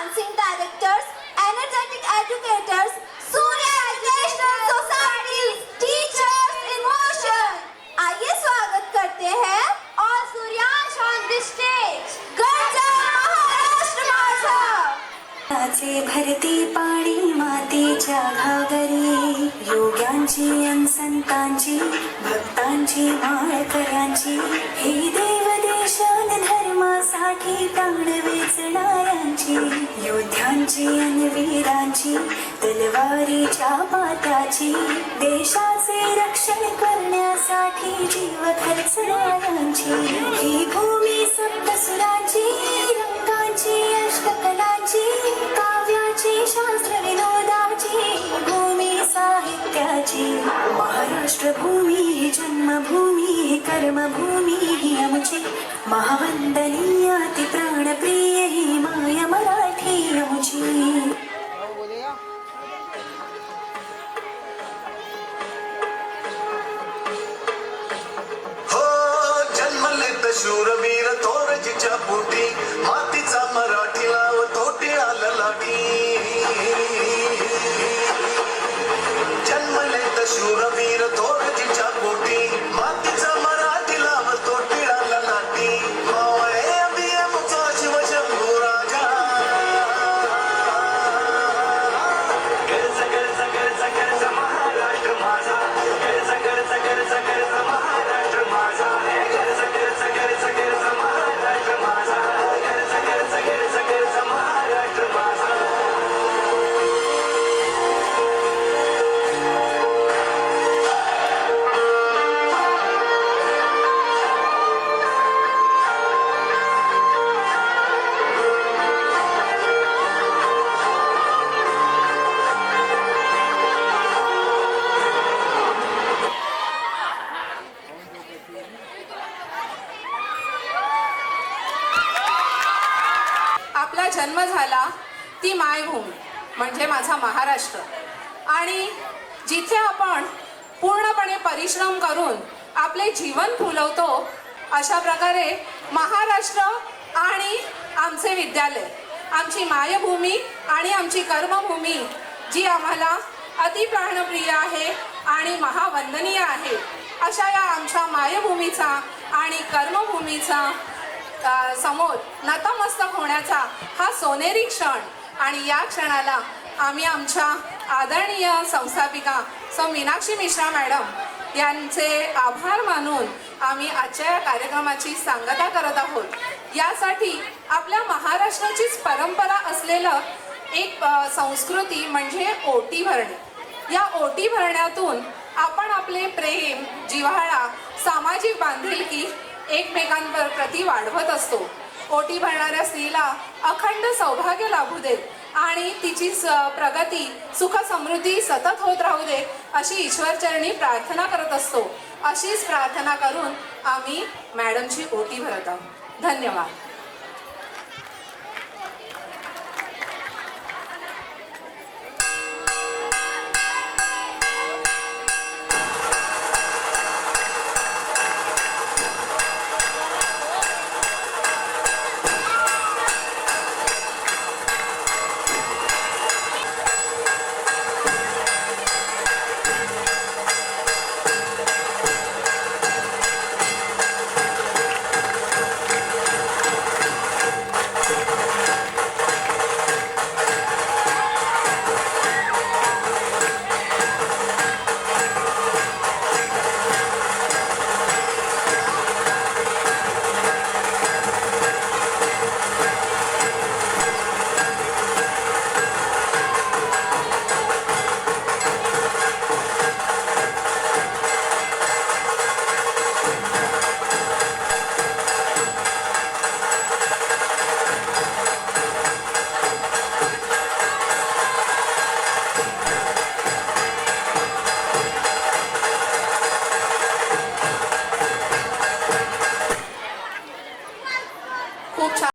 dancing directors, energetic educators, Surya Educational Societies, teachers in motion. आइए स्वागत करते हैं all Suryans on this stage. गर्जा महाराष्ट्र माझा. चे भरती पाणी मातीच्या घागरी, योग्यांची अन संतांची, भक्तांची माळकऱ्यांची, हे देव देशान धर्मासाठी प्राण वेचणाऱ्यांची, योद्ध्यांची अन वीरांची, तलवारीच्या पात्याची, देशाचे रक्षण करण्यासाठी जीव खर्चणाऱ्यांची, ही भूमी सप्तसुरांची, रंगांची अष्टकलांची, काव्याची शास्त्र विनोदाची, भूमी साहित्याची, महाराष्ट्र भूमी जन्मभूमी कर्मभूमी ही आमची, महावंदनीय अति प्राणप्रिय ही माय मराठी आमची. शूरवीर थोरजीच्या पोटी, मातीचा मराठीला व तोटी आलं लाटी. जन्मले तर शूरवीर थोरजीच्या पोटी, मातीचा मराठीला व तोटी आलं लाटी. मावळे अभियमचा शिवशंभू राजा, गर्ज गर्ज गर्ज गर्ज महाराष्ट्र माझा, गर्ज गर्ज गर्ज गर्ज महाराष्ट्र माझा, गर्ज गर्ज गर्ज गर्ज महाराष्ट्र माझा, गर्ज गर्ज गर्ज गर्ज महाराष्ट्र माझा. आपला जन्म झाला ती मायभूमी म्हणजे माझा महाराष्ट्र, आणि जिथे आपण पूर्णपणे परिश्रम करून आपले जीवन फुलवतो, अशा प्रकारे महाराष्ट्र आणि आमचे विद्यालय, आमची मायभूमी आणि आमची कर्मभूमी जी आम्हाला अति प्राणप्रिय आहे आणि महावंदनीय आहे, अशा या आमच्या मायभूमीचा आणि कर्मभूमीचा समोर नतमस्तक होण्याचा हा सोनेरी क्षण, आणि या क्षणाला आम्ही आमच्या आदरणीय संस्थापिका सौ मीनाक्षी मिश्रा मॅडम यांचे आभार मानून आम्ही आजच्या या कार्यक्रमाची सांगता करत आहोत. यासाठी आपल्या महाराष्ट्राचीच परंपरा असलेलं एक संस्कृती म्हणजे ओटी भरणे. या ओटी भरण्यातून आपण आपले प्रेम, जिव्हाळा, सामाजिक बांधिलकी एकमेकांप्रती वाढवत असतो. ओटी भरणाऱ्या स्त्रीला अखंड सौभाग्य लाभू दे आणि तिची प्रगती, सुख समृद्धी सतत होत राहू दे अशी ईश्वरचरणी प्रार्थना करत असतो. अशीच प्रार्थना करून आम्ही मॅडमची ओटी भरत आहोत. धन्यवाद.